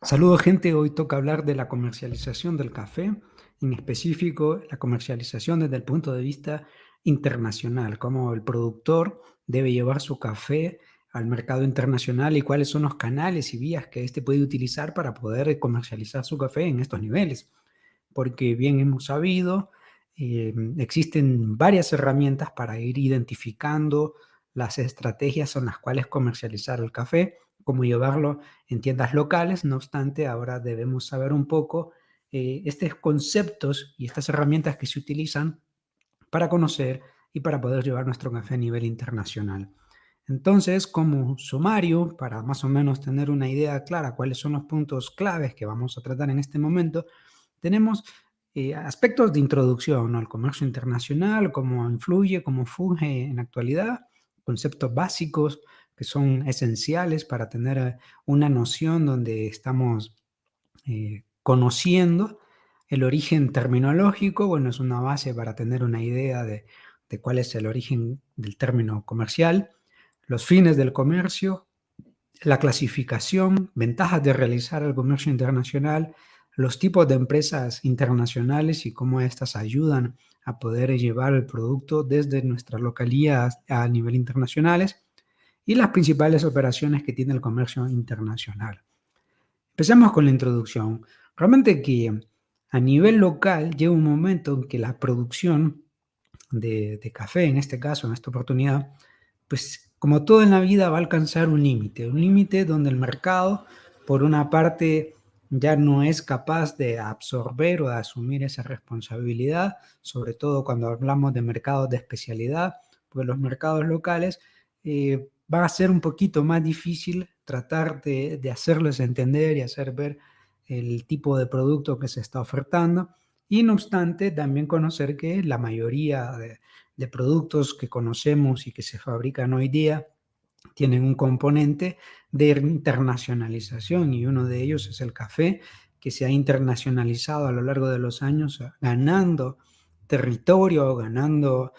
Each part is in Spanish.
Saludos gente, hoy toca hablar de la comercialización del café, en específico la comercialización desde el punto de vista internacional, cómo el productor debe llevar su café al mercado internacional y cuáles son los canales y vías que éste puede utilizar para poder comercializar su café en estos niveles. Porque bien hemos sabido, existen varias herramientas para ir identificando las estrategias en las cuales comercializar el café, cómo llevarlo en tiendas locales. No obstante, ahora debemos saber un poco estos conceptos y estas herramientas que se utilizan para conocer y para poder llevar nuestro café a nivel internacional. Entonces, como sumario, para más o menos tener una idea clara cuáles son los puntos claves que vamos a tratar en este momento, tenemos aspectos de introducción, ¿no?, al comercio internacional, cómo influye, cómo funge en la actualidad, conceptos básicos que son esenciales para tener una noción donde estamos conociendo el origen terminológico. Bueno, es una base para tener una idea de cuál es el origen del término comercial, los fines del comercio, la clasificación, ventajas de realizar el comercio internacional, los tipos de empresas internacionales y cómo éstas ayudan a poder llevar el producto desde nuestra localía a nivel internacionales y las principales operaciones que tiene el comercio internacional. Empecemos con la introducción. Realmente que a nivel local llega un momento en que la producción de café, en este caso, en esta oportunidad, pues como todo en la vida va a alcanzar un límite donde el mercado, por una parte, ya no es capaz de absorber o de asumir esa responsabilidad, sobre todo cuando hablamos de mercados de especialidad, porque los mercados locales va a ser un poquito más difícil tratar de hacerles entender y hacer ver el tipo de producto que se está ofertando. Y no obstante, también conocer que la mayoría de productos que conocemos y que se fabrican hoy día tienen un componente de internacionalización y uno de ellos es el café, que se ha internacionalizado a lo largo de los años, ganando territorio, ganando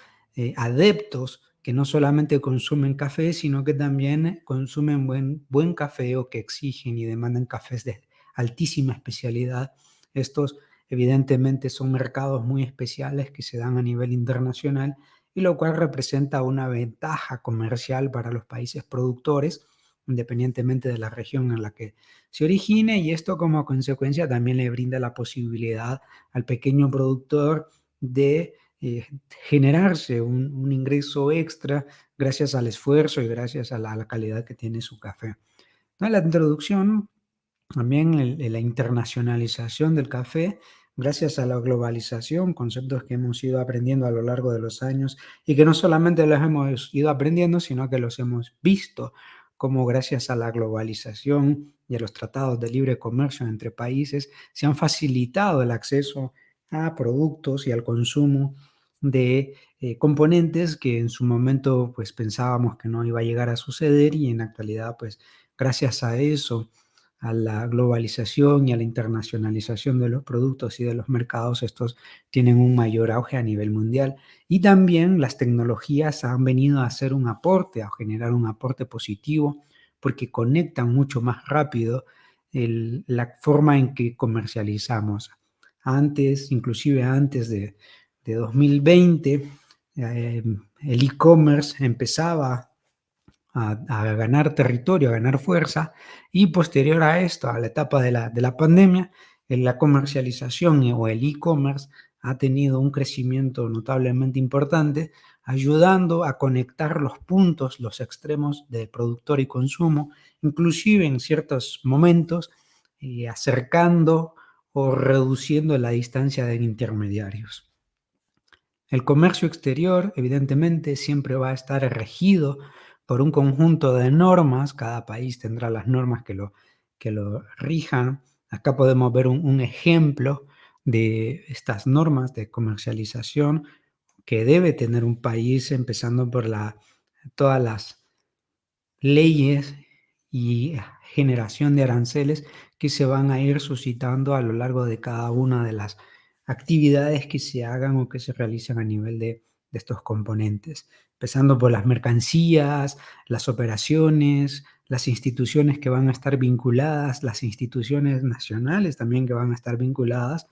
adeptos que no solamente consumen café, sino que también consumen buen café o que exigen y demandan cafés de altísima especialidad. Estos evidentemente son mercados muy especiales que se dan a nivel internacional y lo cual representa una ventaja comercial para los países productores, independientemente de la región en la que se origine, y esto como consecuencia también le brinda la posibilidad al pequeño productor de generarse un ingreso extra gracias al esfuerzo y gracias a la calidad que tiene su café. ¿No? La introducción, también la internacionalización del café, gracias a la globalización, conceptos que hemos ido aprendiendo a lo largo de los años y que no solamente los hemos ido aprendiendo, sino que los hemos visto, como gracias a la globalización y a los tratados de libre comercio entre países se han facilitado el acceso a productos y al consumo de componentes que en su momento pues pensábamos que no iba a llegar a suceder, y en la actualidad pues gracias a eso, a la globalización y a la internacionalización de los productos y de los mercados, estos tienen un mayor auge a nivel mundial. Y también las tecnologías han venido a hacer un aporte, a generar un aporte positivo, porque conectan mucho más rápido la forma en que comercializamos. Antes, inclusive antes de 2020, el e-commerce empezaba a ganar territorio, a ganar fuerza, y posterior a esto, a la etapa de la pandemia, en la comercialización o el e-commerce ha tenido un crecimiento notablemente importante, ayudando a conectar los puntos, los extremos de productor y consumo, inclusive en ciertos momentos, acercando o reduciendo la distancia de intermediarios. El comercio exterior, evidentemente, siempre va a estar regido por un conjunto de normas. Cada país tendrá las normas que lo rijan. Acá podemos ver un ejemplo de estas normas de comercialización que debe tener un país, empezando por todas las leyes y generación de aranceles que se van a ir suscitando a lo largo de cada una de las actividades que se hagan o que se realizan a nivel de de estos componentes, empezando por las mercancías, las operaciones, las instituciones que van a estar vinculadas, las instituciones nacionales también que van a estar vinculadas,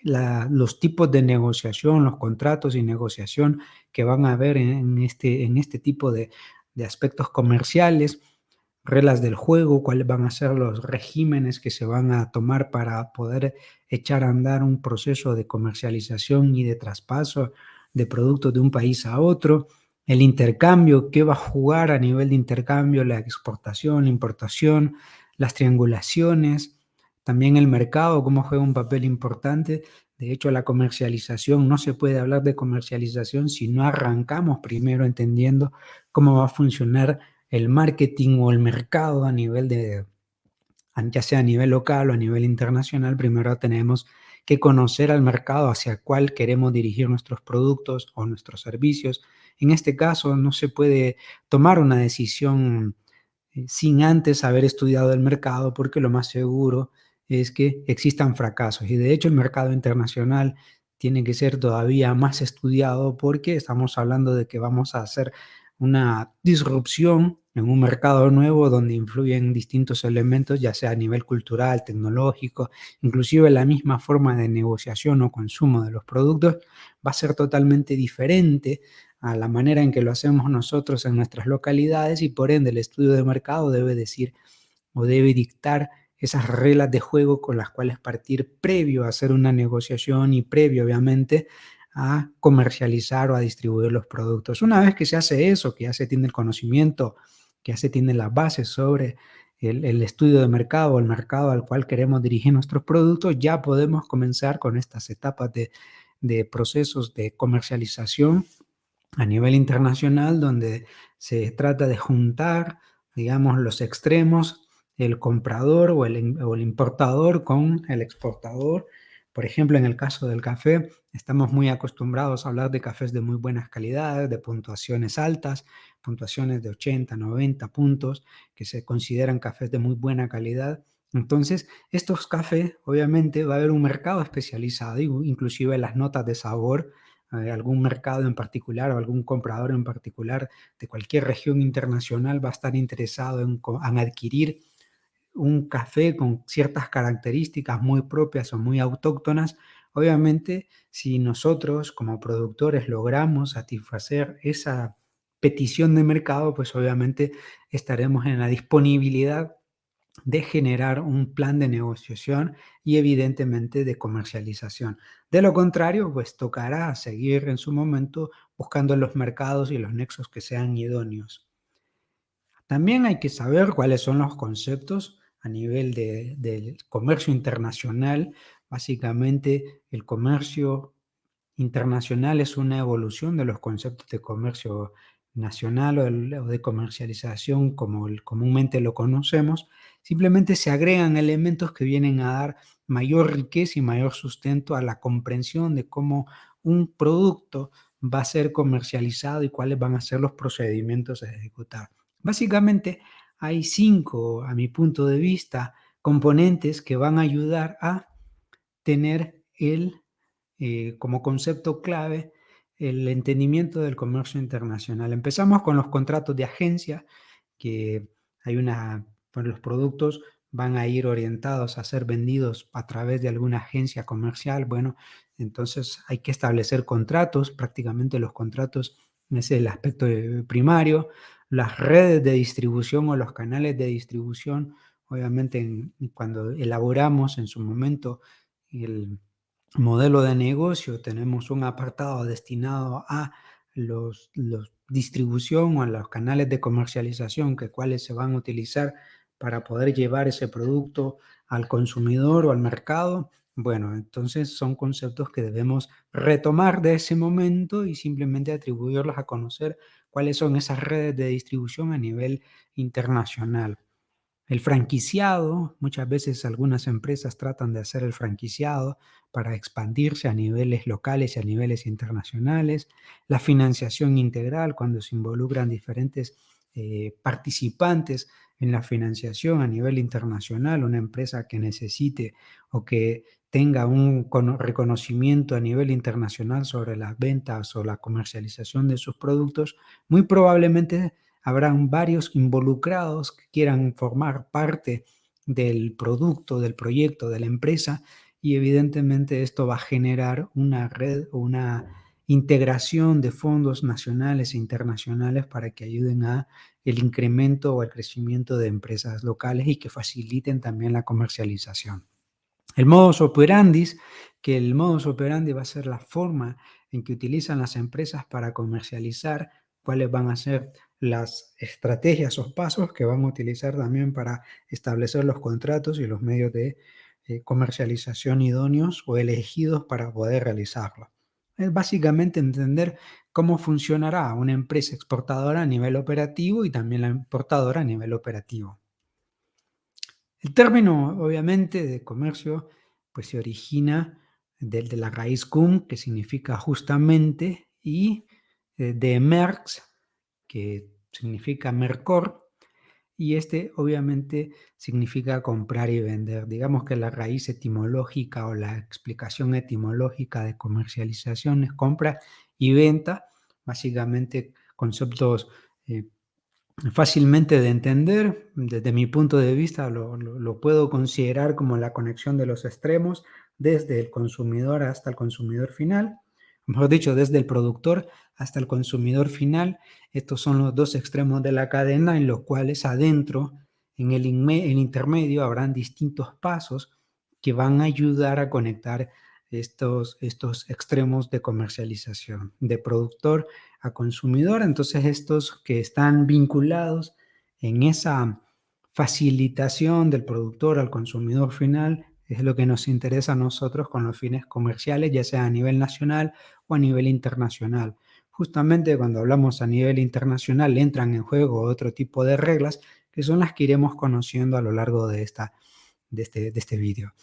los tipos de negociación, los contratos y negociación que van a haber en este tipo de aspectos comerciales, reglas del juego, cuáles van a ser los regímenes que se van a tomar para poder echar a andar un proceso de comercialización y de traspaso de productos de un país a otro, el intercambio, qué va a jugar a nivel de intercambio, la exportación, la importación, las triangulaciones, también el mercado, cómo juega un papel importante. De hecho, la comercialización, no se puede hablar de comercialización si no arrancamos primero entendiendo cómo va a funcionar el marketing o el mercado a nivel de, ya sea a nivel local o a nivel internacional. Primero tenemos que conocer al mercado hacia el cual queremos dirigir nuestros productos o nuestros servicios. En este caso, no se puede tomar una decisión sin antes haber estudiado el mercado, porque lo más seguro es que existan fracasos. Y de hecho el mercado internacional tiene que ser todavía más estudiado porque estamos hablando de que vamos a hacer una disrupción en un mercado nuevo donde influyen distintos elementos, ya sea a nivel cultural, tecnológico, inclusive la misma forma de negociación o consumo de los productos va a ser totalmente diferente a la manera en que lo hacemos nosotros en nuestras localidades, y por ende el estudio de mercado debe decir o debe dictar esas reglas de juego con las cuales partir previo a hacer una negociación y previo, obviamente, a comercializar o a distribuir los productos. Una vez que se hace eso, que ya se tiene el conocimiento, que ya se tiene las bases sobre el estudio de mercado o el mercado al cual queremos dirigir nuestros productos, ya podemos comenzar con estas etapas de procesos de comercialización a nivel internacional, donde se trata de juntar, digamos, los extremos, el comprador o el importador con el exportador. Por ejemplo, en el caso del café, estamos muy acostumbrados a hablar de cafés de muy buenas calidades, de puntuaciones altas, puntuaciones de 80, 90 puntos, que se consideran cafés de muy buena calidad. Entonces, estos cafés, obviamente, va a haber un mercado especializado, inclusive las notas de sabor, algún mercado en particular o algún comprador en particular de cualquier región internacional va a estar interesado en adquirir un café con ciertas características muy propias o muy autóctonas. Obviamente, si nosotros como productores logramos satisfacer esa petición de mercado, pues obviamente estaremos en la disponibilidad de generar un plan de negociación y evidentemente de comercialización. De lo contrario, pues tocará seguir en su momento buscando los mercados y los nexos que sean idóneos. También hay que saber cuáles son los conceptos a nivel del comercio internacional. Básicamente, el comercio internacional es una evolución de los conceptos de comercio nacional o de comercialización como comúnmente lo conocemos. Simplemente se agregan elementos que vienen a dar mayor riqueza y mayor sustento a la comprensión de cómo un producto va a ser comercializado y cuáles van a ser los procedimientos a ejecutar. Básicamente hay 5, a mi punto de vista, componentes que van a ayudar a tener como concepto clave el entendimiento del comercio internacional. Empezamos con los contratos de agencia, que pues los productos van a ir orientados a ser vendidos a través de alguna agencia comercial. Bueno, entonces hay que establecer contratos, prácticamente los contratos es el aspecto primario, las redes de distribución o los canales de distribución. Obviamente, cuando elaboramos en su momento el modelo de negocio, tenemos un apartado destinado a los distribución o a los canales de comercialización, que cuáles se van a utilizar para poder llevar ese producto al consumidor o al mercado. Bueno, entonces son conceptos que debemos retomar de ese momento y simplemente atribuirlos a conocer cuáles son esas redes de distribución a nivel internacional. El franquiciado, muchas veces algunas empresas tratan de hacer el franquiciado para expandirse a niveles locales y a niveles internacionales. La financiación integral, cuando se involucran diferentes participantes en la financiación a nivel internacional, una empresa que necesite o que tenga un reconocimiento a nivel internacional sobre las ventas o la comercialización de sus productos, muy probablemente habrán varios involucrados que quieran formar parte del producto, del proyecto, de la empresa, y evidentemente esto va a generar una red o una integración de fondos nacionales e internacionales para que ayuden a el incremento o el crecimiento de empresas locales y que faciliten también la comercialización. El modus operandi, que el modus operandi va a ser la forma en que utilizan las empresas para comercializar, cuáles van a ser las estrategias o pasos que van a utilizar también para establecer los contratos y los medios de comercialización idóneos o elegidos para poder realizarlo. Es básicamente entender cómo funcionará una empresa exportadora a nivel operativo y también la importadora a nivel operativo. El término, obviamente, de comercio, pues se origina de la raíz cum, que significa justamente, y de merx, que significa mercor, y este obviamente significa comprar y vender. Digamos que la raíz etimológica o la explicación etimológica de comercialización es compra y venta, básicamente conceptos fácilmente de entender. Desde mi punto de vista lo puedo considerar como la conexión de los extremos desde el consumidor hasta el consumidor final, mejor dicho, desde el productor hasta el consumidor final. Estos son los dos extremos de la cadena en los cuales adentro, en el intermedio, habrán distintos pasos que van a ayudar a conectar estos extremos de comercialización, de productor a consumidor. Entonces, estos que están vinculados en esa facilitación del productor al consumidor final es lo que nos interesa a nosotros con los fines comerciales, ya sea a nivel nacional o a nivel internacional. Justamente cuando hablamos a nivel internacional entran en juego otro tipo de reglas que son las que iremos conociendo a lo largo de este vídeo.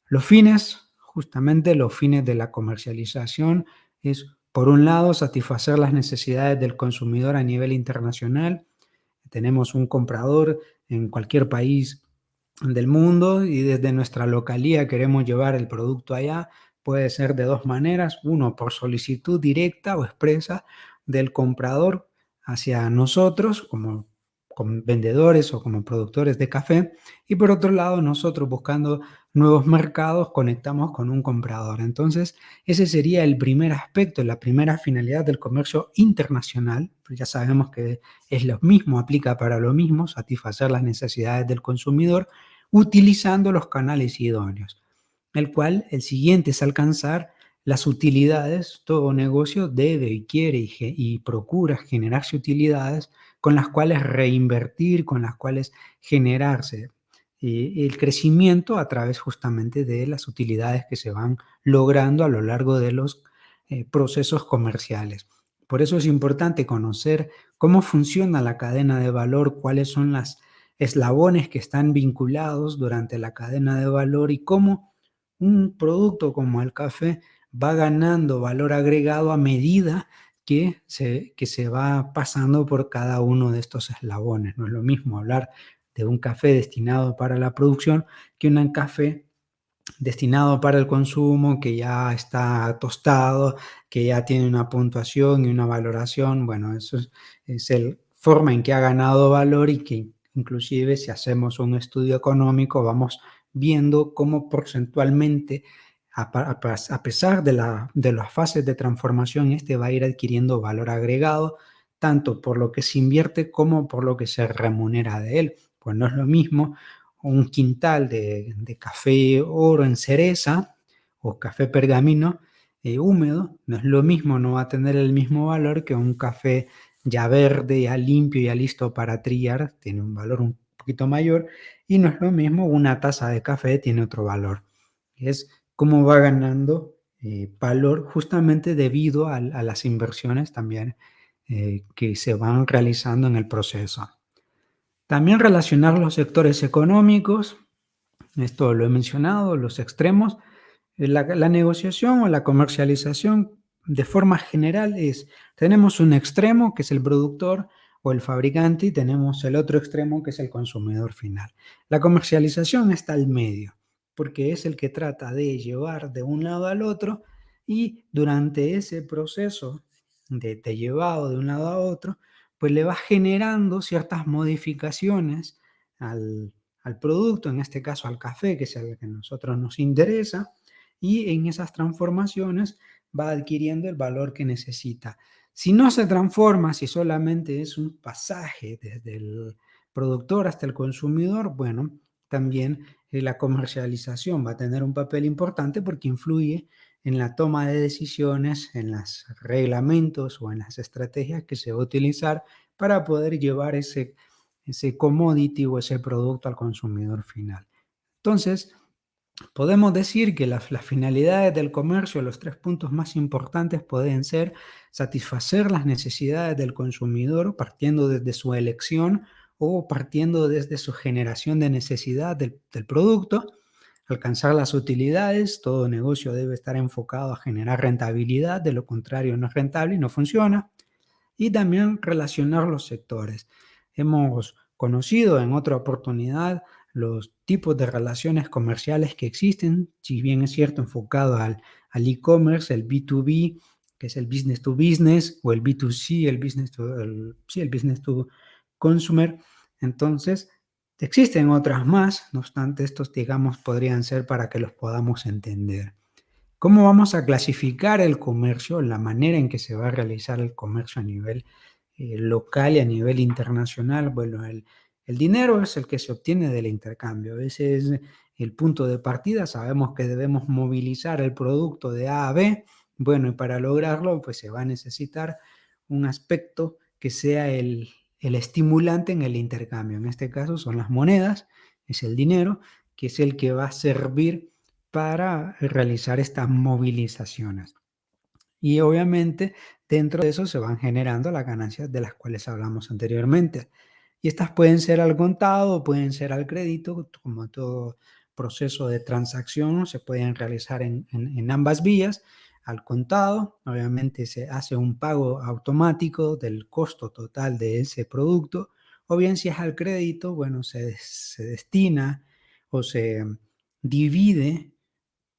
Los fines, justamente los fines de la comercialización es, por un lado, satisfacer las necesidades del consumidor a nivel internacional. Tenemos un comprador en cualquier país del mundo y desde nuestra localía queremos llevar el producto allá. Puede ser de dos maneras: uno, por solicitud directa o expresa del comprador hacia nosotros como vendedores o como productores de café, y por otro lado nosotros buscando nuevos mercados conectamos con un comprador. Entonces ese sería el primer aspecto, la primera finalidad del comercio internacional. Pues ya sabemos que es lo mismo, aplica para lo mismo, satisfacer las necesidades del consumidor utilizando los canales idóneos, el cual el siguiente es alcanzar las utilidades. Todo negocio debe y quiere y procura generarse utilidades con las cuales reinvertir, con las cuales generarse el crecimiento a través justamente de las utilidades que se van logrando a lo largo de los procesos comerciales. Por eso es importante conocer cómo funciona la cadena de valor, cuáles son las eslabones que están vinculados durante la cadena de valor y cómo un producto como el café va ganando valor agregado a medida que se va pasando por cada uno de estos eslabones. No es lo mismo hablar de un café destinado para la producción que un café destinado para el consumo, que ya está tostado, que ya tiene una puntuación y una valoración. Bueno, eso es la forma en que ha ganado valor y que inclusive si hacemos un estudio económico vamos viendo cómo porcentualmente, a pesar de las fases de transformación, este va a ir adquiriendo valor agregado, tanto por lo que se invierte como por lo que se remunera de él. Pues no es lo mismo un quintal de café oro en cereza o café pergamino húmedo. No es lo mismo, no va a tener el mismo valor que un café ya verde, ya limpio, ya listo para trillar, tiene un valor un poquito mayor, y no es lo mismo una taza de café, tiene otro valor. Es cómo va ganando valor justamente debido a las inversiones también que se van realizando en el proceso. También relacionar los sectores económicos, esto lo he mencionado, los extremos. La negociación o la comercialización de forma general tenemos un extremo que es el productor o el fabricante y tenemos el otro extremo que es el consumidor final. La comercialización está al medio. porque es el que trata de llevar de un lado al otro y durante ese proceso de llevado de un lado a otro, pues le va generando ciertas modificaciones al producto, en este caso al café, que es el que a nosotros nos interesa, y en esas transformaciones va adquiriendo el valor que necesita. Si no se transforma, si solamente es un pasaje desde el productor hasta el consumidor, bueno, también la comercialización va a tener un papel importante porque influye en la toma de decisiones, en los reglamentos o en las estrategias que se va a utilizar para poder llevar ese commodity o ese producto al consumidor final. Entonces, podemos decir que las finalidades del comercio, los 3 puntos más importantes pueden ser satisfacer las necesidades del consumidor partiendo desde su elección o partiendo desde su generación de necesidad del producto, alcanzar las utilidades, todo negocio debe estar enfocado a generar rentabilidad, de lo contrario no es rentable y no funciona, y también relacionar los sectores. Hemos conocido en otra oportunidad los tipos de relaciones comerciales que existen, si bien es cierto enfocado al e-commerce, el B2B, que es el business to business, o el B2C, el business to consumer. Entonces, existen otras más, no obstante, estos, digamos, podrían ser para que los podamos entender. ¿Cómo vamos a clasificar el comercio? La manera en que se va a realizar el comercio a nivel local y a nivel internacional. Bueno, el dinero es el que se obtiene del intercambio. Ese es el punto de partida. Sabemos que debemos movilizar el producto de A a B. Bueno, y para lograrlo, pues se va a necesitar un aspecto que sea el estimulante en el intercambio. En este caso son las monedas, es el dinero, que es el que va a servir para realizar estas movilizaciones. Y obviamente dentro de eso se van generando las ganancias de las cuales hablamos anteriormente. Y estas pueden ser al contado, pueden ser al crédito, como todo proceso de transacción se pueden realizar en ambas vías. Al contado, obviamente se hace un pago automático del costo total de ese producto, o bien si es al crédito, bueno, se destina o se divide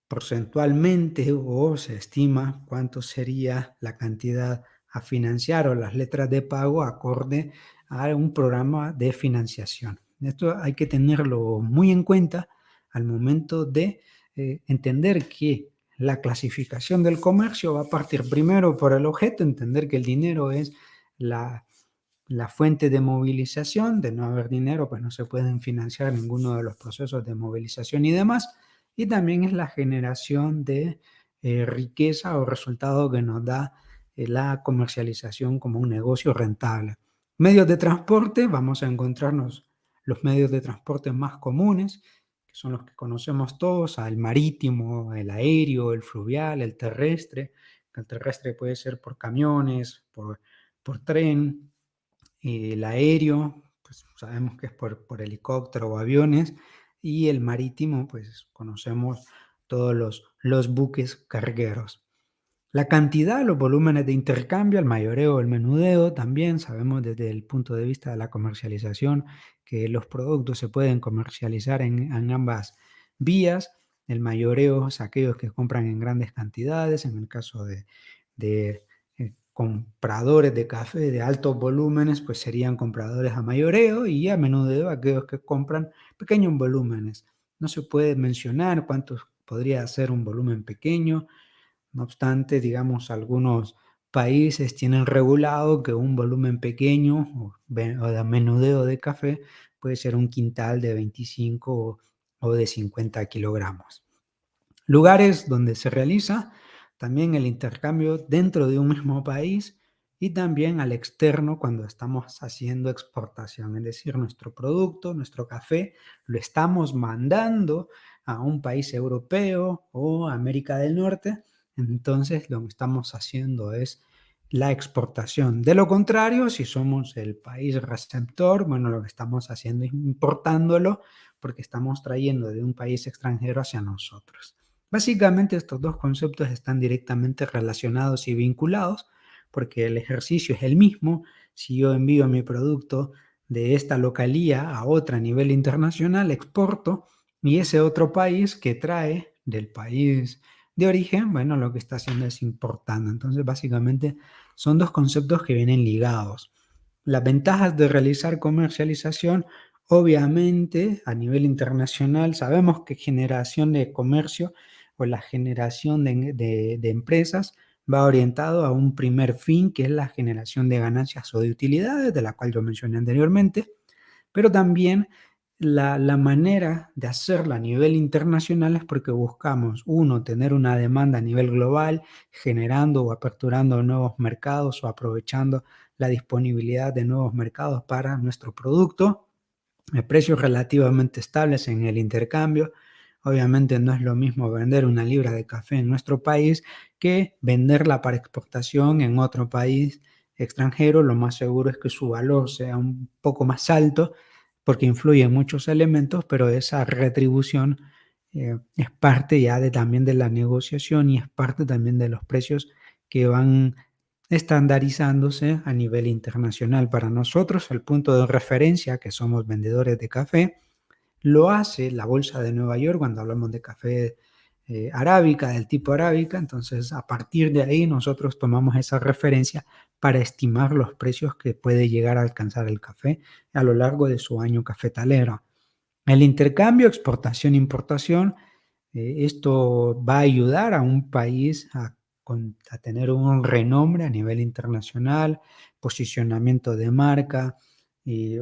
porcentualmente o se estima cuánto sería la cantidad a financiar o las letras de pago acorde a un programa de financiación. Esto hay que tenerlo muy en cuenta al momento de entender que la clasificación del comercio va a partir primero por el objeto, entender que el dinero es la fuente de movilización. De no haber dinero, pues no se pueden financiar ninguno de los procesos de movilización y demás. Y también es la generación de riqueza o resultado que nos da la comercialización como un negocio rentable. Medios de transporte, vamos a encontrarnos los medios de transporte más comunes, que son los que conocemos todos, el marítimo, el aéreo, el fluvial, el terrestre. El terrestre puede ser por camiones, por tren, el aéreo, pues sabemos que es por helicóptero o aviones, y el marítimo, pues conocemos todos los buques cargueros. La cantidad, los volúmenes de intercambio, el mayoreo, el menudeo, también sabemos desde el punto de vista de la comercialización que los productos se pueden comercializar en ambas vías. El mayoreo es aquellos que compran en grandes cantidades, en el caso de compradores de café de altos volúmenes, pues serían compradores a mayoreo, y a menudeo aquellos que compran pequeños volúmenes. No se puede mencionar cuánto podría ser un volumen pequeño. No obstante, digamos, algunos países tienen regulado que un volumen pequeño o de menudeo de café puede ser un quintal de 25 o de 50 kilogramos. Lugares donde se realiza también el intercambio dentro de un mismo país y también al externo cuando estamos haciendo exportación, es decir, nuestro producto, nuestro café, lo estamos mandando a un país europeo o América del Norte. Entonces lo que estamos haciendo es la exportación. De lo contrario, si somos el país receptor, bueno, lo que estamos haciendo es importándolo porque estamos trayendo de un país extranjero hacia nosotros. Básicamente estos dos conceptos están directamente relacionados y vinculados porque el ejercicio es el mismo. Si yo envío mi producto de esta localía a otra a nivel internacional, exporto, y ese otro país que trae del país de origen, bueno, lo que está haciendo es importando. Entonces, básicamente son dos conceptos que vienen ligados. Las ventajas de realizar comercialización, obviamente, a nivel internacional, sabemos que generación de comercio o la generación de empresas va orientado a un primer fin, que es la generación de ganancias o de utilidades, de la cual yo mencioné anteriormente, pero también la manera de hacerlo a nivel internacional es porque buscamos, uno, tener una demanda a nivel global, generando o aperturando nuevos mercados o aprovechando la disponibilidad de nuevos mercados para nuestro producto, precios relativamente estables en el intercambio. Obviamente no es lo mismo vender una libra de café en nuestro país que venderla para exportación en otro país extranjero. Lo más seguro es que su valor sea un poco más alto porque influyen muchos elementos, pero esa retribución es parte ya también de la negociación y es parte también de los precios que van estandarizándose a nivel internacional. Para nosotros, el punto de referencia, que somos vendedores de café, lo hace la Bolsa de Nueva York cuando hablamos de café arábica, del tipo arábica. Entonces, a partir de ahí, nosotros tomamos esa referencia para estimar los precios que puede llegar a alcanzar el café a lo largo de su año cafetalero. El intercambio, exportación, importación, esto va a ayudar a un país a tener un renombre a nivel internacional, posicionamiento de marca, y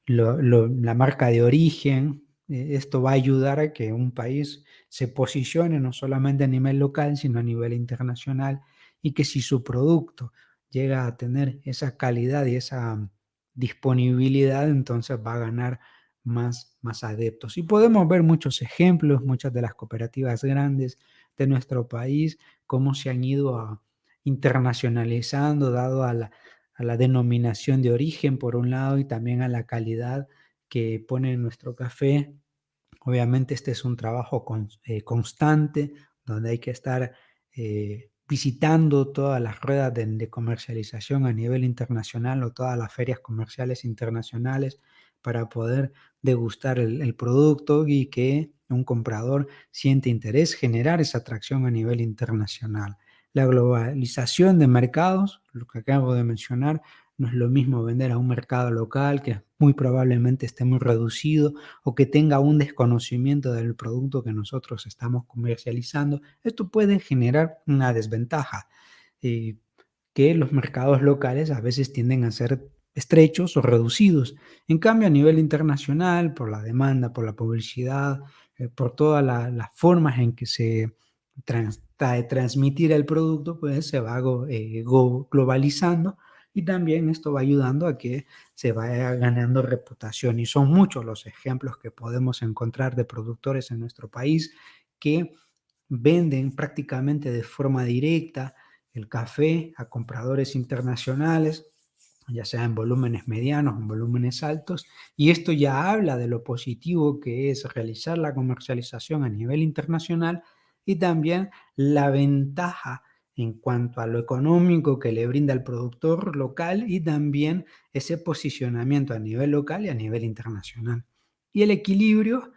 la marca de origen. Esto va a ayudar a que un país se posicione no solamente a nivel local, sino a nivel internacional, y que si su producto llega a tener esa calidad y esa disponibilidad, entonces va a ganar más adeptos. Y podemos ver muchos ejemplos, muchas de las cooperativas grandes de nuestro país, cómo se han ido internacionalizando, dado a la denominación de origen, por un lado, y también a la calidad que pone nuestro café. Obviamente este es un trabajo constante, donde hay que estar visitando todas las ruedas de comercialización a nivel internacional o todas las ferias comerciales internacionales para poder degustar el producto y que un comprador siente interés, generar esa atracción a nivel internacional. La globalización de mercados, lo que acabo de mencionar, no es lo mismo vender a un mercado local que muy probablemente esté muy reducido o que tenga un desconocimiento del producto que nosotros estamos comercializando. Esto puede generar una desventaja, eh, que los mercados locales a veces tienden a ser estrechos o reducidos. En cambio, a nivel internacional, por la demanda, por la publicidad, por todas las formas en que se transmitir el producto, pues se va globalizando, y también esto va ayudando a que se vaya ganando reputación. Y son muchos los ejemplos que podemos encontrar de productores en nuestro país que venden prácticamente de forma directa el café a compradores internacionales, ya sea en volúmenes medianos o en volúmenes altos, y esto ya habla de lo positivo que es realizar la comercialización a nivel internacional y también la ventaja en cuanto a lo económico que le brinda el productor local y también ese posicionamiento a nivel local y a nivel internacional. Y el equilibrio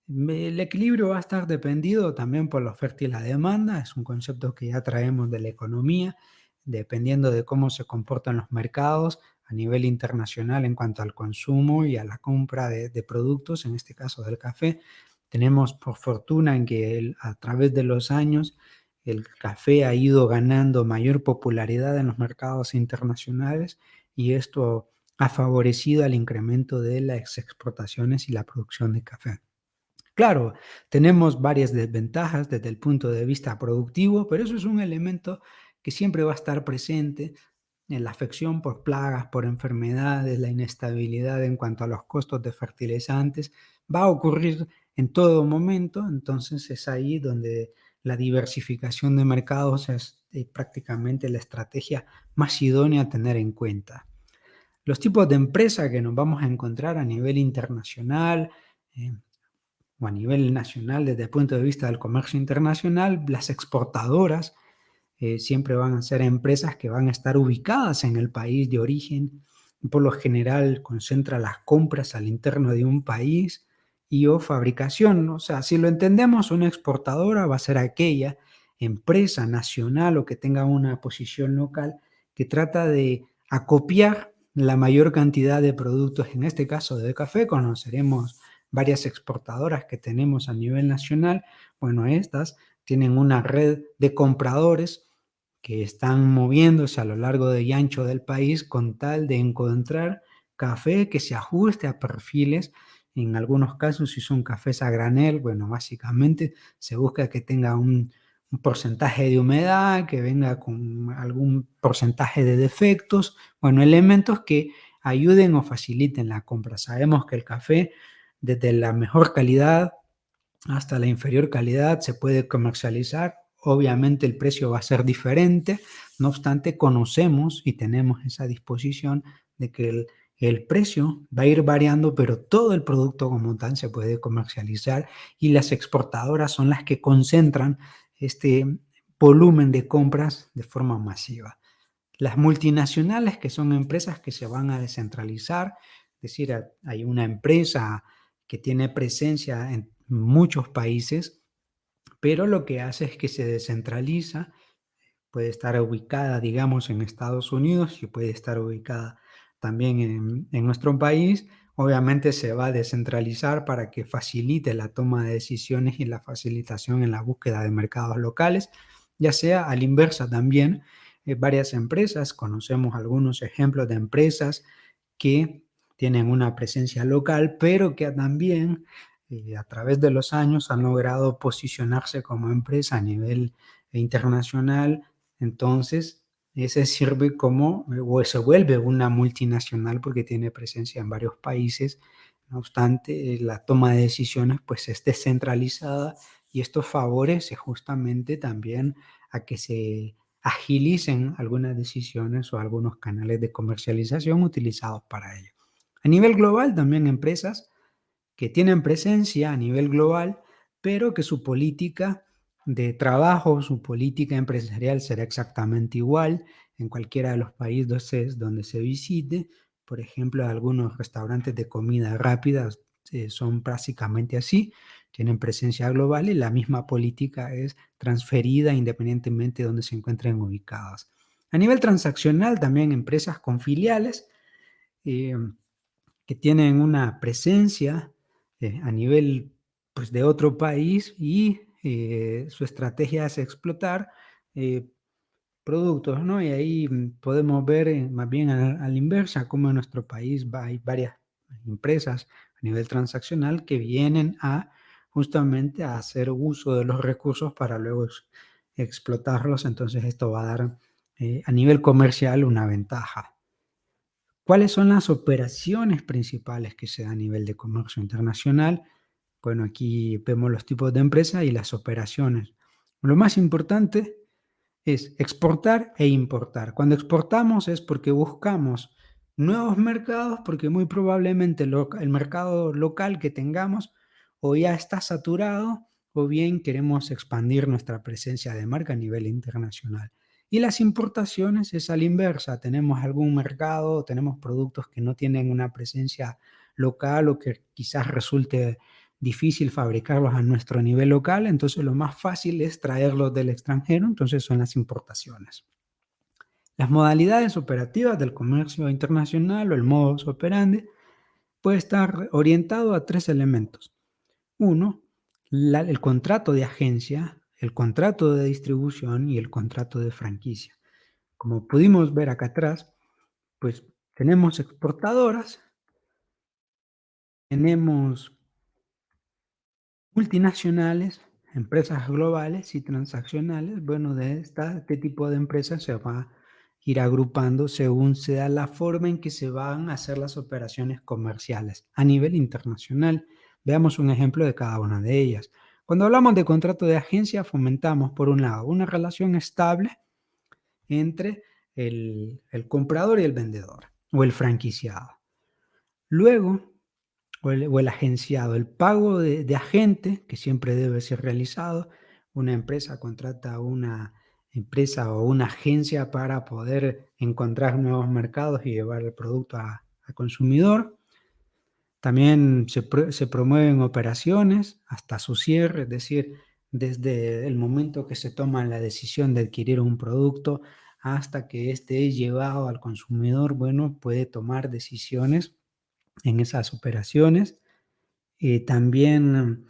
va a estar dependido también por la oferta y la demanda. Es un concepto que ya traemos de la economía, dependiendo de cómo se comportan los mercados a nivel internacional en cuanto al consumo y a la compra de productos, en este caso del café. Tenemos por fortuna en que a través de los años el café ha ido ganando mayor popularidad en los mercados internacionales, y esto ha favorecido al incremento de las exportaciones y la producción de café. Claro, tenemos varias desventajas desde el punto de vista productivo, pero eso es un elemento que siempre va a estar presente en la afección por plagas, por enfermedades, la inestabilidad en cuanto a los costos de fertilizantes. Va a ocurrir en todo momento. Entonces es ahí donde la diversificación de mercados es prácticamente la estrategia más idónea a tener en cuenta. Los tipos de empresa que nos vamos a encontrar a nivel internacional, eh, o a nivel nacional desde el punto de vista del comercio internacional, las exportadoras siempre van a ser empresas que van a estar ubicadas en el país de origen. Por lo general concentra las compras al interno de un país y o fabricación, ¿no? O sea, si lo entendemos, una exportadora va a ser aquella empresa nacional o que tenga una posición local que trata de acopiar la mayor cantidad de productos, en este caso de café. Conoceremos varias exportadoras que tenemos a nivel nacional. Bueno, estas tienen una red de compradores que están moviéndose a lo largo y ancho del país con tal de encontrar café que se ajuste a perfiles. En algunos casos, si son cafés a granel, bueno, básicamente se busca que tenga un porcentaje de humedad, que venga con algún porcentaje de defectos, bueno, elementos que ayuden o faciliten la compra. Sabemos que el café, desde la mejor calidad hasta la inferior calidad, se puede comercializar. Obviamente el precio va a ser diferente, no obstante conocemos y tenemos esa disposición de que el precio va a ir variando, pero todo el producto como tal se puede comercializar y las exportadoras son las que concentran este volumen de compras de forma masiva. Las multinacionales, que son empresas que se van a descentralizar, es decir, hay una empresa que tiene presencia en muchos países, pero lo que hace es que se descentraliza. Puede estar ubicada, digamos, en Estados Unidos y puede estar ubicada también en nuestro país. Obviamente se va a descentralizar para que facilite la toma de decisiones y la facilitación en la búsqueda de mercados locales, ya sea a la inversa también. Varias empresas, conocemos algunos ejemplos de empresas que tienen una presencia local, pero que también a través de los años han logrado posicionarse como empresa a nivel internacional. Entonces, ese sirve como, o se vuelve una multinacional porque tiene presencia en varios países. No obstante, la toma de decisiones pues es descentralizada y esto favorece justamente también a que se agilicen algunas decisiones o algunos canales de comercialización utilizados para ello. A nivel global, también empresas que tienen presencia a nivel global, pero que su política de trabajo, su política empresarial será exactamente igual en cualquiera de los países donde se visite. Por ejemplo, algunos restaurantes de comida rápida son básicamente así, tienen presencia global y la misma política es transferida independientemente de donde se encuentren ubicadas. A nivel transaccional, también empresas con filiales eh, que tienen una presencia a nivel pues, de otro país y su estrategia es explotar eh, productos, ¿no? Y ahí podemos ver más bien a la inversa, cómo en nuestro país hay varias empresas a nivel transaccional que vienen a justamente a hacer uso de los recursos para luego explotarlos. Entonces esto va a dar a nivel comercial una ventaja. ¿Cuáles son las operaciones principales que se dan a nivel de comercio internacional? Bueno, aquí vemos los tipos de empresas y las operaciones. Lo más importante es exportar e importar. Cuando exportamos es porque buscamos nuevos mercados, porque muy probablemente el mercado local que tengamos o ya está saturado o bien queremos expandir nuestra presencia de marca a nivel internacional. Y las importaciones es a la inversa. Tenemos algún mercado, tenemos productos que no tienen una presencia local o que quizás resulte difícil fabricarlos a nuestro nivel local, entonces lo más fácil es traerlos del extranjero, entonces son las importaciones. Las modalidades operativas del comercio internacional o el modus operandi puede estar orientado a tres elementos. Uno, el contrato de agencia, el contrato de distribución y el contrato de franquicia. Como pudimos ver acá atrás, pues tenemos exportadoras, tenemos multinacionales, empresas globales y transaccionales. Bueno, este tipo de empresas se va a ir agrupando según sea la forma en que se van a hacer las operaciones comerciales a nivel internacional. Veamos un ejemplo de cada una de ellas. Cuando hablamos de contrato de agencia, fomentamos, por un lado, una relación estable entre el comprador y el vendedor o el franquiciado. Luego, o el agenciado, el pago de agente, que siempre debe ser realizado. Una empresa contrata a una empresa o una agencia para poder encontrar nuevos mercados y llevar el producto al consumidor. También se promueven operaciones hasta su cierre, es decir, desde el momento que se toma la decisión de adquirir un producto hasta que éste es llevado al consumidor, bueno, puede tomar decisiones en esas operaciones. También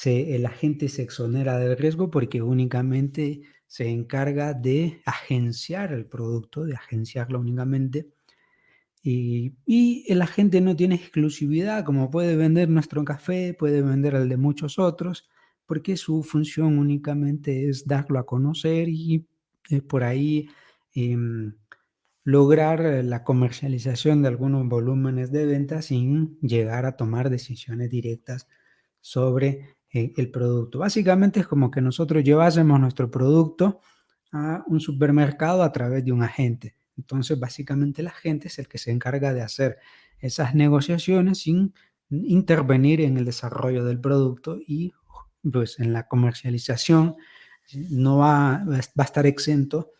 el agente se exonera del riesgo porque únicamente se encarga de agenciar el producto, de agenciarlo únicamente. Y el agente no tiene exclusividad, como puede vender nuestro café, puede vender el de muchos otros, porque su función únicamente es darlo a conocer y por ahí em, lograr la comercialización de algunos volúmenes de venta sin llegar a tomar decisiones directas sobre el producto. Básicamente es como que nosotros llevásemos nuestro producto a un supermercado a través de un agente. Entonces, básicamente el agente es el que se encarga de hacer esas negociaciones sin intervenir en el desarrollo del producto y pues en la comercialización no va a estar exento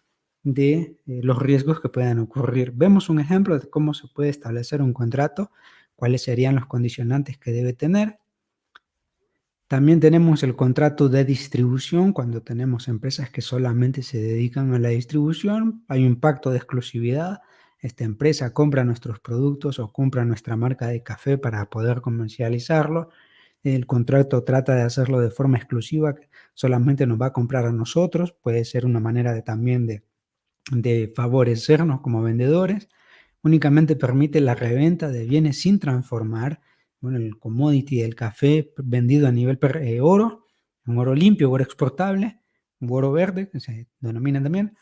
de los riesgos que puedan ocurrir. Vemos un ejemplo de cómo se puede establecer un contrato, cuáles serían los condicionantes que debe tener. También tenemos el contrato de distribución, cuando tenemos empresas que solamente se dedican a la distribución, hay un pacto de exclusividad. Esta empresa compra nuestros productos o compra nuestra marca de café para poder comercializarlo. El contrato trata de hacerlo de forma exclusiva, solamente nos va a comprar a nosotros, puede ser una manera de también de favorecernos como vendedores. Únicamente permite la reventa de bienes sin transformar. Bueno, el commodity del café vendido a nivel oro, un oro limpio, oro exportable, un oro verde, que se denomina también.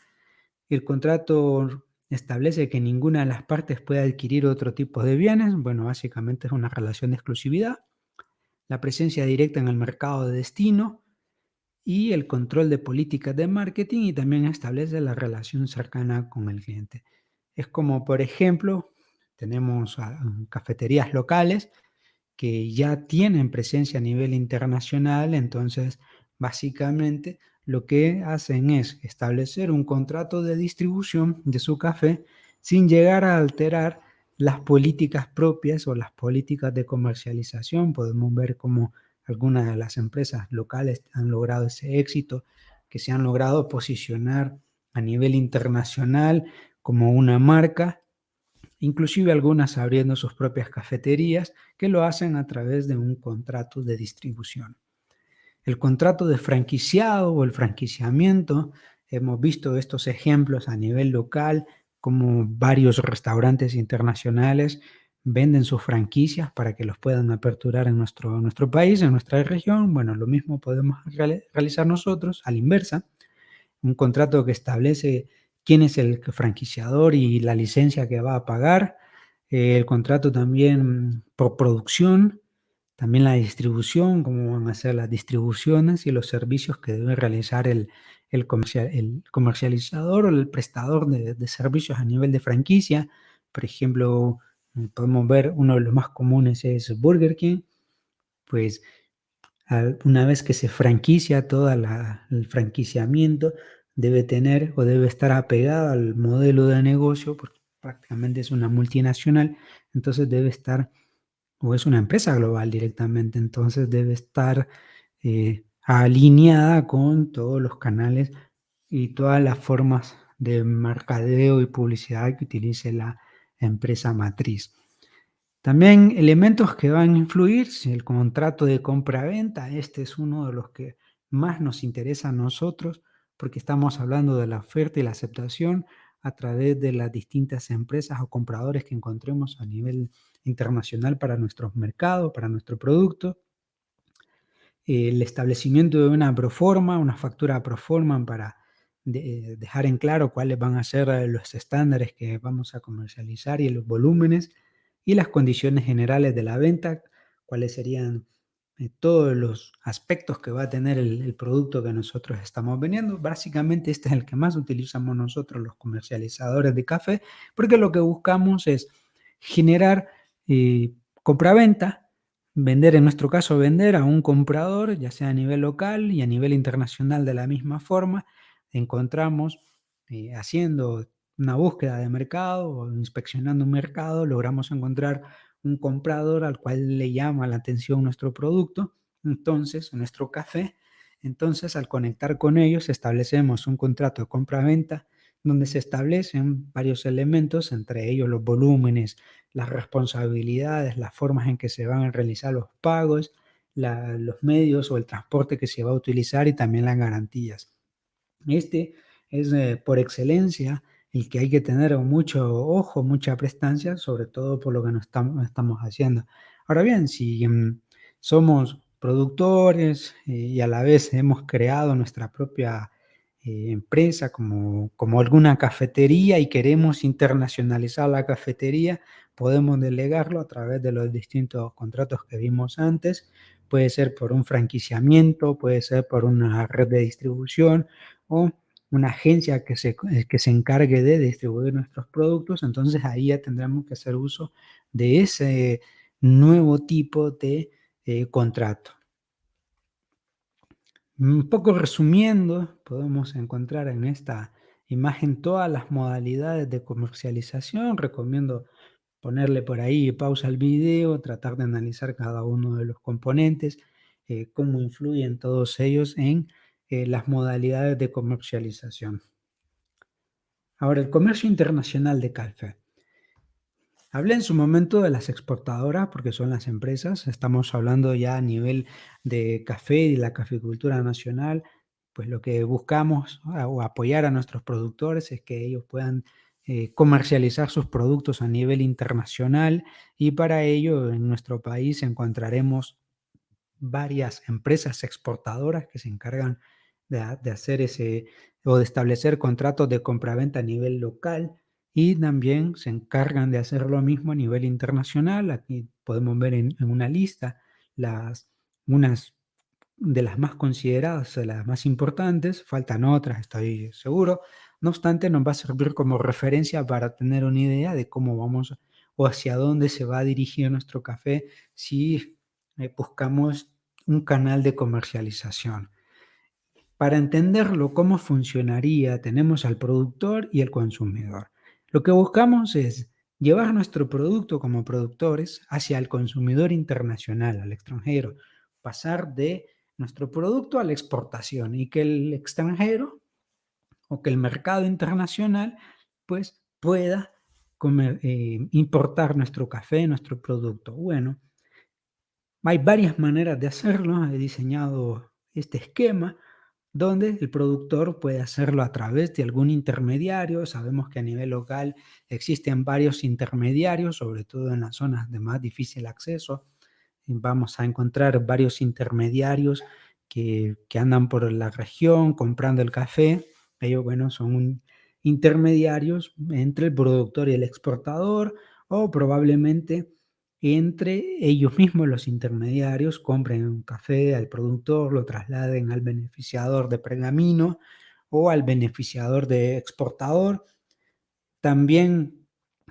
El contrato establece que ninguna de las partes puede adquirir otro tipo de bienes. Bueno, básicamente es una relación de exclusividad. La presencia directa en el mercado de destino y el control de políticas de marketing, y también establece la relación cercana con el cliente. Es como, por ejemplo, tenemos cafeterías locales que ya tienen presencia a nivel internacional, entonces básicamente lo que hacen es establecer un contrato de distribución de su café sin llegar a alterar las políticas propias o las políticas de comercialización. Podemos ver cómo algunas de las empresas locales han logrado ese éxito, que se han logrado posicionar a nivel internacional como una marca, inclusive algunas abriendo sus propias cafeterías, que lo hacen a través de un contrato de distribución. El contrato de franquiciado o el franquiciamiento, hemos visto estos ejemplos a nivel local, como varios restaurantes internacionales venden sus franquicias para que los puedan aperturar en nuestro país, en nuestra región. Bueno, lo mismo podemos realizar nosotros a la inversa, un contrato que establece quién es el franquiciador y la licencia que va a pagar, el contrato también por producción, también la distribución, cómo van a ser las distribuciones y los servicios que debe realizar el comercializador o el prestador de servicios a nivel de franquicia. Por ejemplo, podemos ver uno de los más comunes es Burger King, pues una vez que se franquicia todo el franquiciamiento, debe tener o debe estar apegado al modelo de negocio, porque prácticamente es una multinacional, entonces debe estar, o es una empresa global directamente, entonces debe estar alineada con todos los canales y todas las formas de mercadeo y publicidad que utilice la empresa matriz. También elementos que van a influir, si el contrato de compra-venta, este es uno de los que más nos interesa a nosotros, porque estamos hablando de la oferta y la aceptación a través de las distintas empresas o compradores que encontremos a nivel internacional para nuestros mercados, para nuestro producto. El establecimiento de una proforma, una factura proforma para dejar en claro cuáles van a ser los estándares que vamos a comercializar y los volúmenes y las condiciones generales de la venta, cuáles serían todos los aspectos que va a tener el producto que nosotros estamos vendiendo. Básicamente este es el que más utilizamos nosotros los comercializadores de café, porque lo que buscamos es generar compraventa, vender, en nuestro caso, vender a un comprador, ya sea a nivel local y a nivel internacional de la misma forma. Encontramos, haciendo una búsqueda de mercado o inspeccionando un mercado, logramos encontrar un comprador al cual le llama la atención nuestro producto, entonces, nuestro café. Entonces, al conectar con ellos, establecemos un contrato de compra-venta donde se establecen varios elementos, entre ellos los volúmenes, las responsabilidades, las formas en que se van a realizar los pagos, los medios o el transporte que se va a utilizar y también las garantías. Este es por excelencia el que hay que tener mucho ojo, mucha prestancia, sobre todo por lo que nos estamos haciendo. Ahora bien, si somos productores y a la vez hemos creado nuestra propia empresa como alguna cafetería y queremos internacionalizar la cafetería, podemos delegarlo a través de los distintos contratos que vimos antes. Puede ser por un franquiciamiento, puede ser por una red de distribución o una agencia que se encargue de distribuir nuestros productos. Entonces ahí ya tendremos que hacer uso de ese nuevo tipo de contrato. Un poco resumiendo, podemos encontrar en esta imagen todas las modalidades de comercialización. Recomiendo ponerle por ahí pausa al video, tratar de analizar cada uno de los componentes, cómo influyen todos ellos en las modalidades de comercialización. Ahora, el comercio internacional de café. Hablé en su momento de las exportadoras, porque son las empresas. Estamos hablando ya a nivel de café y la caficultura nacional. Pues lo que buscamos o apoyar a nuestros productores es que ellos puedan comercializar sus productos a nivel internacional, y para ello en nuestro país encontraremos varias empresas exportadoras que se encargan de hacer ese o de establecer contratos de compraventa a nivel local, y también se encargan de hacer lo mismo a nivel internacional. Aquí podemos ver en una lista unas de las más consideradas, de las más importantes. Faltan otras, estoy seguro. No obstante, nos va a servir como referencia para tener una idea de cómo vamos o hacia dónde se va a dirigir nuestro café si buscamos un canal de comercialización. Para entenderlo, cómo funcionaría, tenemos al productor y el consumidor. Lo que buscamos es llevar nuestro producto como productores hacia el consumidor internacional, al extranjero, pasar de nuestro producto a la exportación y que el extranjero o que el mercado internacional pues pueda importar nuestro café, nuestro producto. Bueno, hay varias maneras de hacerlo. He diseñado este esquema donde el productor puede hacerlo a través de algún intermediario. Sabemos que a nivel local existen varios intermediarios, sobre todo en las zonas de más difícil acceso. Vamos a encontrar varios intermediarios que andan por la región comprando el café. Ellos, bueno, son intermediarios entre el productor y el exportador, o probablemente entre ellos mismos los intermediarios compren un café al productor, lo trasladen al beneficiador de pergamino o al beneficiador de exportador. También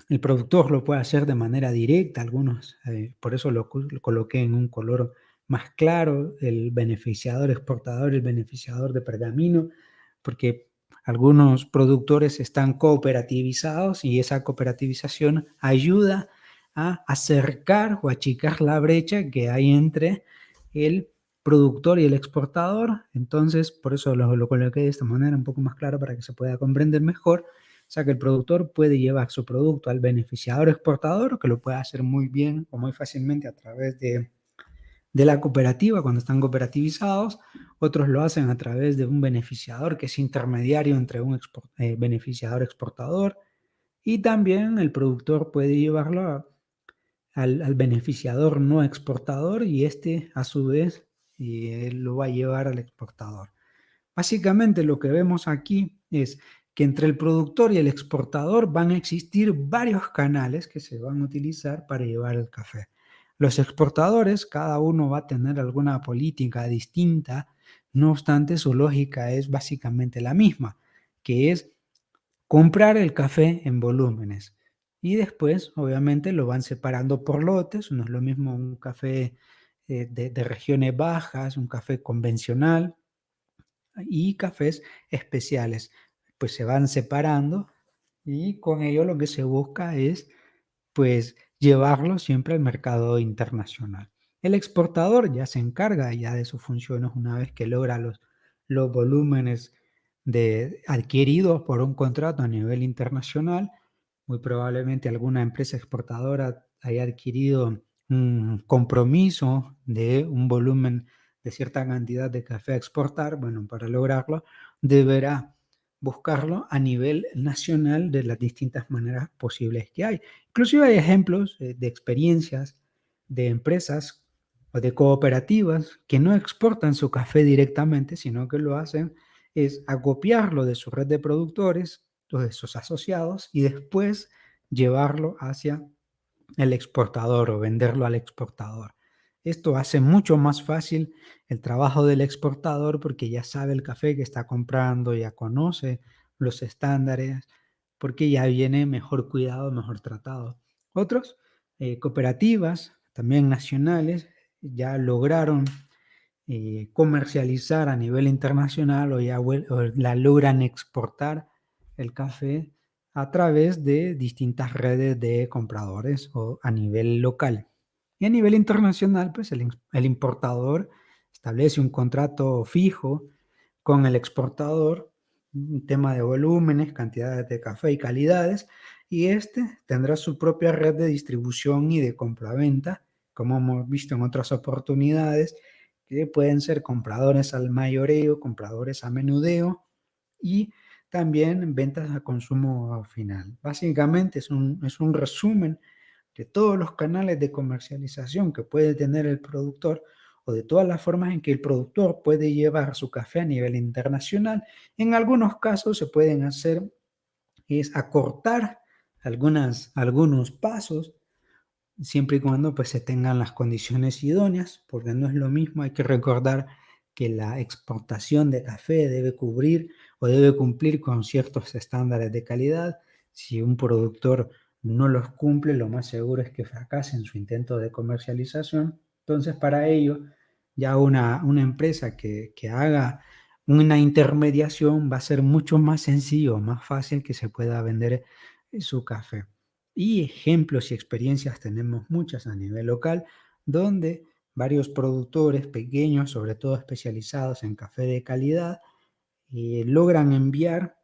el productor lo puede hacer de manera directa, algunos, por eso lo coloqué en un color más claro, el beneficiador exportador, el beneficiador de pergamino, porque algunos productores están cooperativizados y esa cooperativización ayuda a acercar o achicar la brecha que hay entre el productor y el exportador. Entonces, por eso lo coloqué de esta manera un poco más claro para que se pueda comprender mejor. O sea que el productor puede llevar su producto al beneficiador exportador, que lo puede hacer muy bien o muy fácilmente a través de la cooperativa cuando están cooperativizados. Otros lo hacen a través de un beneficiador que es intermediario entre un beneficiador exportador, y también el productor puede llevarlo al beneficiador no exportador, y este a su vez él lo va a llevar al exportador. Básicamente lo que vemos aquí es que entre el productor y el exportador van a existir varios canales que se van a utilizar para llevar el café. Los exportadores, cada uno va a tener alguna política distinta, no obstante su lógica es básicamente la misma, que es comprar el café en volúmenes. Y después, obviamente, lo van separando por lotes. No es lo mismo un café de regiones bajas, un café convencional y cafés especiales. Pues se van separando y con ello lo que se busca es pues llevarlo siempre al mercado internacional. El exportador ya se encarga ya de sus funciones una vez que logra los volúmenes adquiridos por un contrato a nivel internacional. Muy probablemente alguna empresa exportadora haya adquirido un compromiso de un volumen de cierta cantidad de café a exportar. Bueno, para lograrlo deberá buscarlo a nivel nacional de las distintas maneras posibles que hay. Inclusive hay ejemplos de experiencias de empresas o de cooperativas que no exportan su café directamente, sino que lo hacen es acopiarlo de su red de productores o de sus asociados y después llevarlo hacia el exportador o venderlo al exportador. Esto hace mucho más fácil el trabajo del exportador porque ya sabe el café que está comprando, ya conoce los estándares, porque ya viene mejor cuidado, mejor tratado. Otros, cooperativas, también nacionales, ya lograron comercializar a nivel internacional o la logran exportar el café a través de distintas redes de compradores o a nivel local. Y a nivel internacional, pues el importador establece un contrato fijo con el exportador, un tema de volúmenes, cantidades de café y calidades, y este tendrá su propia red de distribución y de compraventa, como hemos visto en otras oportunidades, que pueden ser compradores al mayoreo, compradores a menudeo y también ventas a consumo final. Básicamente es un resumen de todos los canales de comercialización que puede tener el productor o de todas las formas en que el productor puede llevar su café a nivel internacional. En algunos casos se pueden hacer es acortar algunos pasos siempre y cuando pues se tengan las condiciones idóneas, porque no es lo mismo, hay que recordar que la exportación de café debe cubrir o debe cumplir con ciertos estándares de calidad. Si un productor no los cumple, lo más seguro es que fracase en su intento de comercialización. Entonces, para ello, ya una empresa que haga una intermediación va a ser mucho más sencillo, más fácil que se pueda vender su café. Y ejemplos y experiencias tenemos muchas a nivel local, donde varios productores pequeños, sobre todo especializados en café de calidad, logran enviar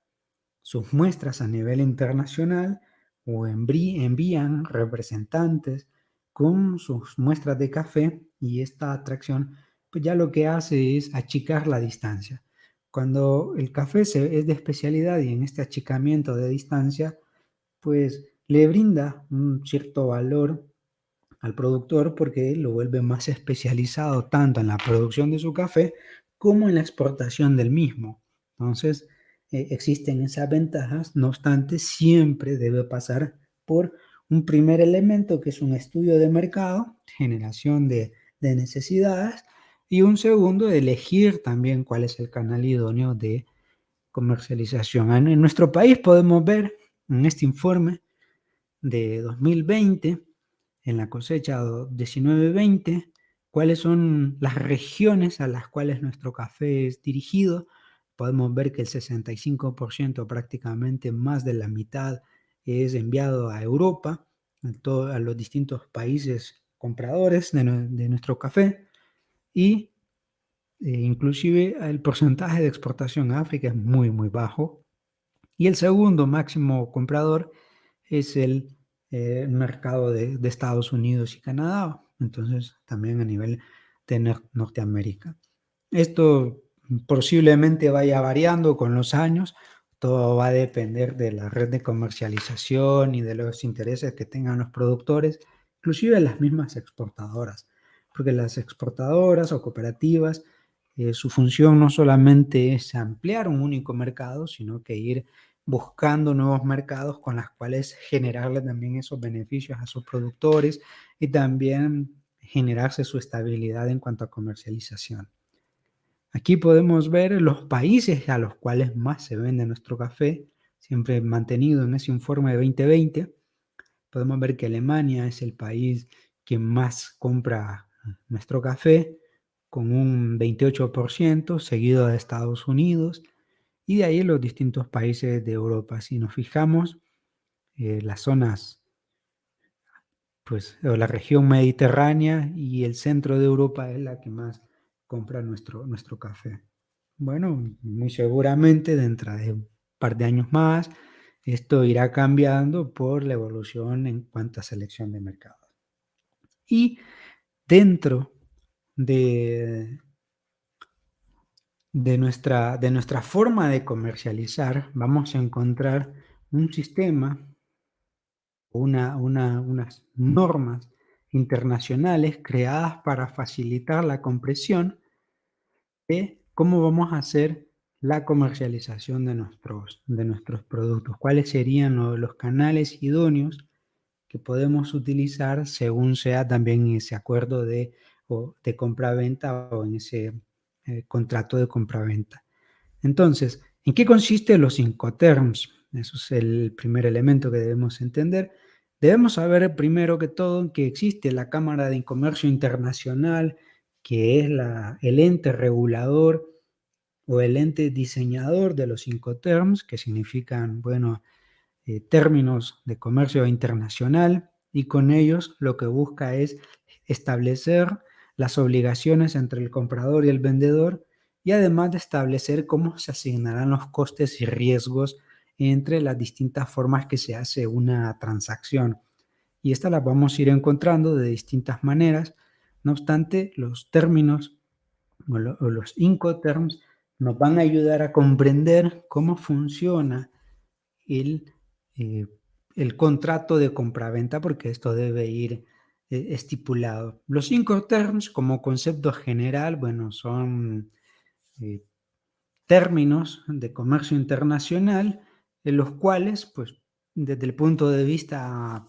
sus muestras a nivel internacional o envían representantes con sus muestras de café y esta atracción pues ya lo que hace es achicar la distancia. Cuando el café es de especialidad y en este achicamiento de distancia, pues le brinda un cierto valor al productor porque lo vuelve más especializado tanto en la producción de su café como en la exportación del mismo. Entonces, existen esas ventajas, no obstante, siempre debe pasar por un primer elemento que es un estudio de mercado, generación de necesidades, y un segundo, elegir también cuál es el canal idóneo de comercialización. En nuestro país podemos ver en este informe de 2020, en la cosecha 19-20, cuáles son las regiones a las cuales nuestro café es dirigido. Podemos ver que el 65%, prácticamente más de la mitad, es enviado a Europa, a los distintos países compradores de nuestro café y inclusive el porcentaje de exportación a África es muy, muy bajo. Y el segundo máximo comprador es el mercado de Estados Unidos y Canadá, entonces también a nivel de Norteamérica. Esto posiblemente vaya variando con los años, todo va a depender de la red de comercialización y de los intereses que tengan los productores, inclusive las mismas exportadoras, porque las exportadoras o cooperativas, su función no solamente es ampliar un único mercado, sino que ir buscando nuevos mercados con los cuales generarle también esos beneficios a sus productores y también generarse su estabilidad en cuanto a comercialización. Aquí podemos ver los países a los cuales más se vende nuestro café, siempre mantenido en ese informe de 2020. Podemos ver que Alemania es el país que más compra nuestro café, con un 28%, seguido de Estados Unidos, y de ahí los distintos países de Europa. Si nos fijamos, las zonas pues, o la región mediterránea y el centro de Europa es la que más compra nuestro café. Bueno, muy seguramente dentro de un par de años más, esto irá cambiando por la evolución en cuanto a selección de mercado. Y dentro de, de nuestra forma de comercializar, vamos a encontrar un sistema, unas normas internacionales creadas para facilitar la comprensión de cómo vamos a hacer la comercialización de nuestros productos, cuáles serían los canales idóneos que podemos utilizar según sea también ese acuerdo de compraventa o en ese contrato de compraventa. Entonces, ¿en qué consiste los Incoterms? Eso es el primer elemento que debemos entender. Debemos saber primero que todo que existe la Cámara de Comercio Internacional, que es el ente regulador o el ente diseñador de los Incoterms, que significan, bueno, términos de comercio internacional, y con ellos lo que busca es establecer las obligaciones entre el comprador y el vendedor y además de establecer cómo se asignarán los costes y riesgos entre las distintas formas que se hace una transacción. Y estas las vamos a ir encontrando de distintas maneras. No obstante, los términos o los Incoterms nos van a ayudar a comprender cómo funciona el, eh, el contrato de compraventa, porque esto debe ir estipulado. Los Incoterms, como concepto general, bueno, son eh, términos de comercio internacional en los cuales, pues, desde el punto de vista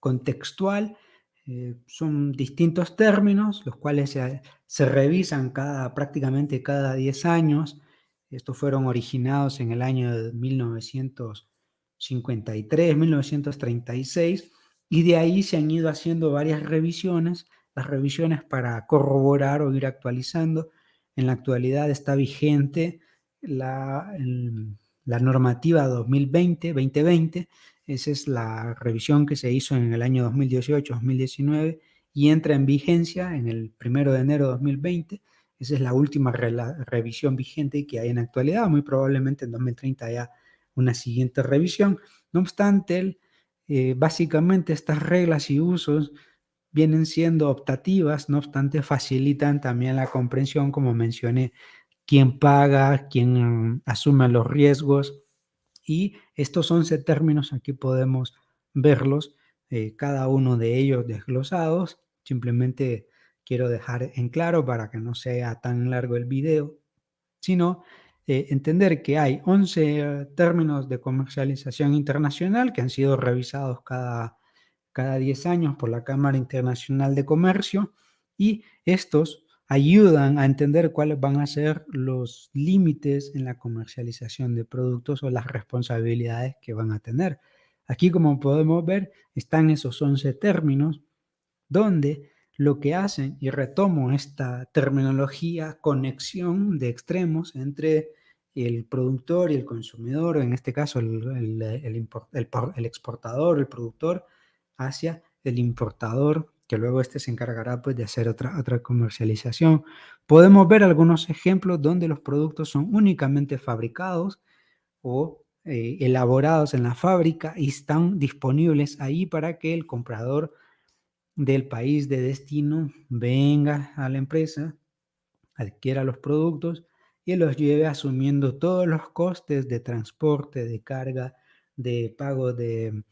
contextual, son distintos términos, los cuales se revisan prácticamente cada 10 años. Estos fueron originados en el año de 1953, 1936, y de ahí se han ido haciendo varias revisiones, las revisiones para corroborar o ir actualizando. En la actualidad está vigente la normativa 2020, esa es la revisión que se hizo en el año 2018-2019 y entra en vigencia en el 1 de enero de 2020. Esa es la última revisión vigente que hay en la actualidad. Muy probablemente en 2030 haya una siguiente revisión. No obstante, básicamente estas reglas y usos vienen siendo optativas, no obstante facilitan también la comprensión, como mencioné, quién paga, quién asume los riesgos, y estos 11 términos aquí podemos verlos, cada uno de ellos desglosados. Simplemente quiero dejar en claro para que no sea tan largo el video, sino entender que hay 11 términos de comercialización internacional que han sido revisados cada 10 años por la Cámara Internacional de Comercio, y estos ayudan a entender cuáles van a ser los límites en la comercialización de productos o las responsabilidades que van a tener. Aquí, como podemos ver, están esos 11 términos donde lo que hacen, y retomo esta terminología, conexión de extremos entre el productor y el consumidor, en este caso el exportador, el productor, hacia el importador, que luego este se encargará pues de hacer otra comercialización. Podemos ver algunos ejemplos donde los productos son únicamente fabricados o elaborados en la fábrica y están disponibles ahí para que el comprador del país de destino venga a la empresa, adquiera los productos y los lleve asumiendo todos los costes de transporte, de carga, de pago de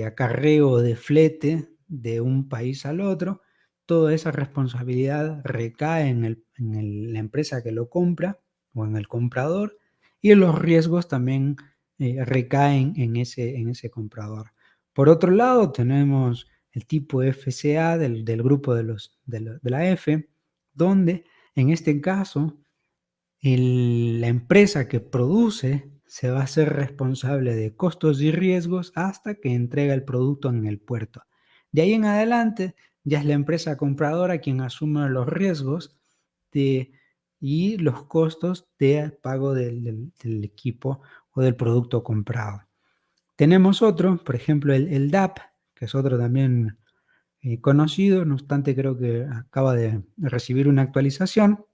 acarreo, de flete de un país al otro. Toda esa responsabilidad recae la empresa que lo compra o en el comprador, y los riesgos también recaen en ese comprador. Por otro lado, tenemos el tipo FCA del grupo de la F, donde en este caso la empresa que produce se va a hacer responsable de costos y riesgos hasta que entrega el producto en el puerto. De ahí en adelante ya es la empresa compradora quien asume los riesgos y los costos de pago del equipo o del producto comprado. Tenemos otro, por ejemplo, el DAP, que es otro también conocido, no obstante creo que acaba de recibir una actualización,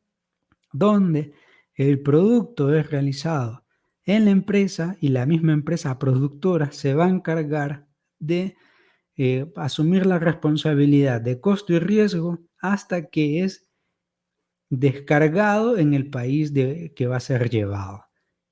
donde el producto es realizado en la empresa y la misma empresa productora se va a encargar de asumir la responsabilidad de costo y riesgo hasta que es descargado en el país que va a ser llevado.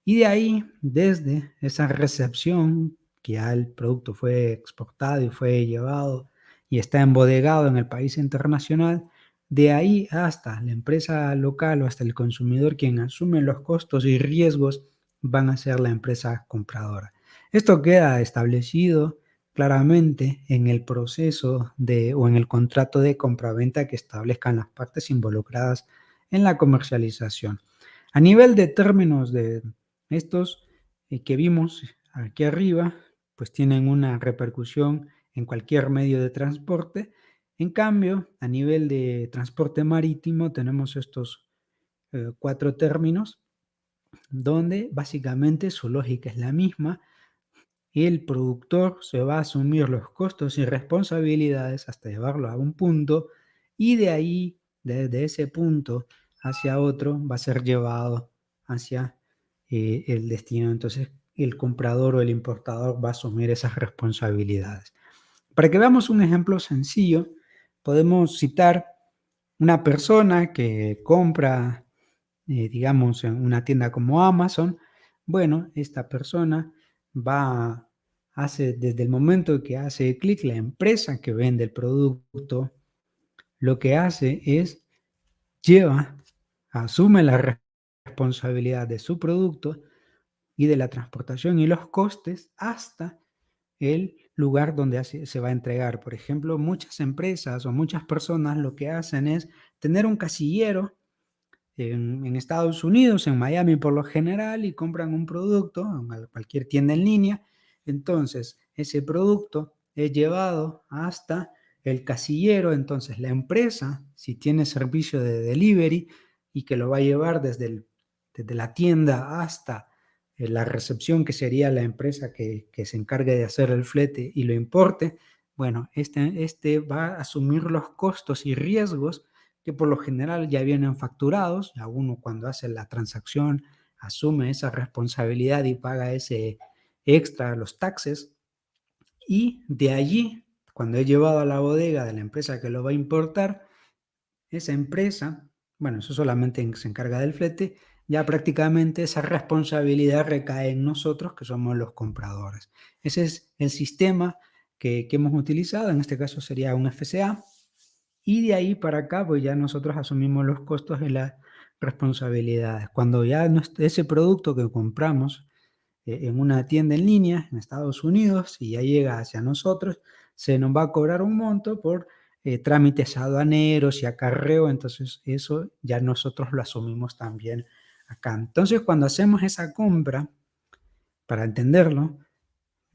Y de ahí, desde esa recepción, que ya el producto fue exportado y fue llevado y está embodegado en el país internacional, de ahí hasta la empresa local o hasta el consumidor, quien asume los costos y riesgos, van a ser la empresa compradora. Esto queda establecido claramente en el proceso o en el contrato de compraventa que establezcan las partes involucradas en la comercialización. A nivel de términos de estos que vimos aquí arriba, pues tienen una repercusión en cualquier medio de transporte. En cambio, a nivel de transporte marítimo tenemos estos 4 términos donde básicamente su lógica es la misma. El productor se va a asumir los costos y responsabilidades hasta llevarlo a un punto y de ahí, desde ese punto hacia otro, va a ser llevado hacia el destino. Entonces, el comprador o el importador va a asumir esas responsabilidades. Para que veamos un ejemplo sencillo, podemos citar una persona que compra, digamos, en una tienda como Amazon. Bueno, esta persona hace desde el momento que hace clic, la empresa que vende el producto, lo que hace es lleva, asume la responsabilidad de su producto y de la transportación y los costes hasta el lugar donde se va a entregar. Por ejemplo, muchas empresas o muchas personas lo que hacen es tener un casillero en Estados Unidos, en Miami por lo general, y compran un producto en cualquier tienda en línea. Entonces, ese producto es llevado hasta el casillero. Entonces, la empresa, si tiene servicio de delivery y que lo va a llevar desde la tienda hasta la recepción, que sería la empresa que se encargue de hacer el flete y lo importe, bueno, este va a asumir los costos y riesgos que por lo general ya vienen facturados. Ya uno, cuando hace la transacción, asume esa responsabilidad y paga ese extra, los taxes, y de allí, cuando es llevado a la bodega de la empresa que lo va a importar, esa empresa, bueno, eso solamente se encarga del flete, ya prácticamente esa responsabilidad recae en nosotros, que somos los compradores. Ese es el sistema que hemos utilizado, en este caso sería un FCA, y de ahí para acá, pues ya nosotros asumimos los costos y las responsabilidades. Cuando ya ese producto que compramos en una tienda en línea en Estados Unidos y ya llega hacia nosotros, se nos va a cobrar un monto por trámites aduaneros y acarreo. Entonces eso ya nosotros lo asumimos también acá. Entonces, cuando hacemos esa compra, para entenderlo,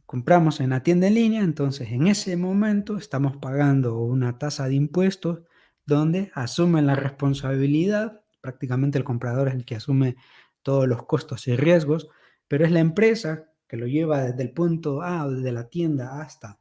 compramos en la tienda en línea. Entonces en ese momento estamos pagando una tasa de impuestos donde asumen la responsabilidad. Prácticamente el comprador es el que asume todos los costos y riesgos, pero es la empresa que lo lleva desde el punto A, desde la tienda hasta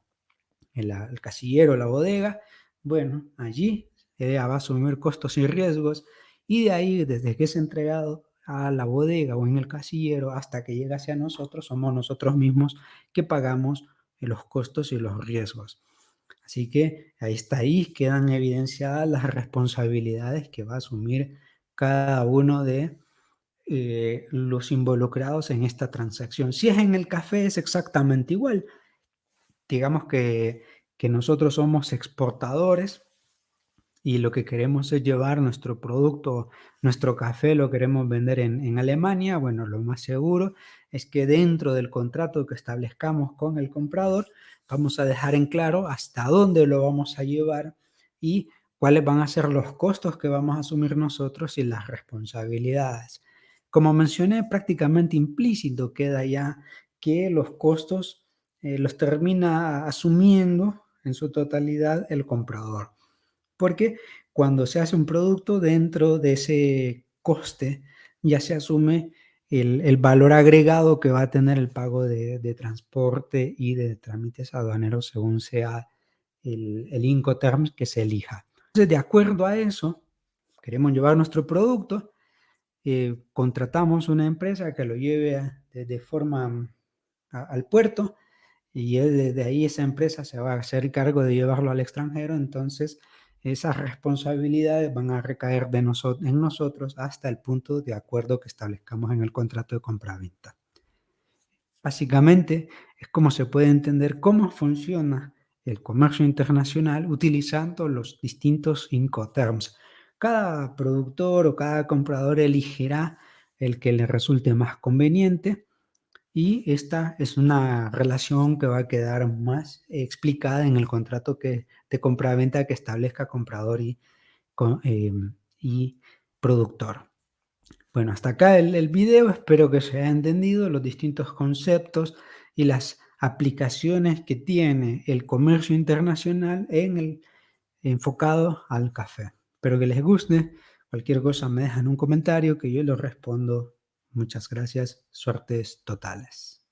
el casillero, la bodega. Bueno, allí ella va a asumir costos y riesgos, y de ahí, desde que es entregado a la bodega o en el casillero hasta que llega hacia nosotros, somos nosotros mismos que pagamos los costos y los riesgos. Así que ahí quedan evidenciadas las responsabilidades que va a asumir cada uno de los involucrados en esta transacción. Si es en el café, es exactamente igual. Digamos que nosotros somos exportadores y lo que queremos es llevar nuestro producto, nuestro café lo queremos vender en Alemania. Bueno, lo más seguro es que dentro del contrato que establezcamos con el comprador, vamos a dejar en claro hasta dónde lo vamos a llevar y cuáles van a ser los costos que vamos a asumir nosotros y las responsabilidades. Como mencioné, prácticamente implícito queda ya que los costos los termina asumiendo en su totalidad el comprador. Porque cuando se hace un producto, dentro de ese coste ya se asume el valor agregado que va a tener el pago de transporte y de trámites aduaneros según sea el Incoterms que se elija. Entonces, de acuerdo a eso, queremos llevar nuestro producto, contratamos una empresa que lo lleve de forma al puerto y desde ahí esa empresa se va a hacer cargo de llevarlo al extranjero, entonces esas responsabilidades van a recaer en nosotros hasta el punto de acuerdo que establezcamos en el contrato de compraventa. Básicamente es como se puede entender cómo funciona el comercio internacional utilizando los distintos Incoterms. Cada productor o cada comprador elegirá el que le resulte más conveniente y esta es una relación que va a quedar más explicada en el contrato de compraventa que establezca comprador y productor. Bueno, hasta acá el video, espero que se haya entendido los distintos conceptos y las aplicaciones que tiene el comercio internacional enfocado al café. Espero que les guste. Cualquier cosa me dejan un comentario que yo lo respondo. Muchas gracias. Suertes totales.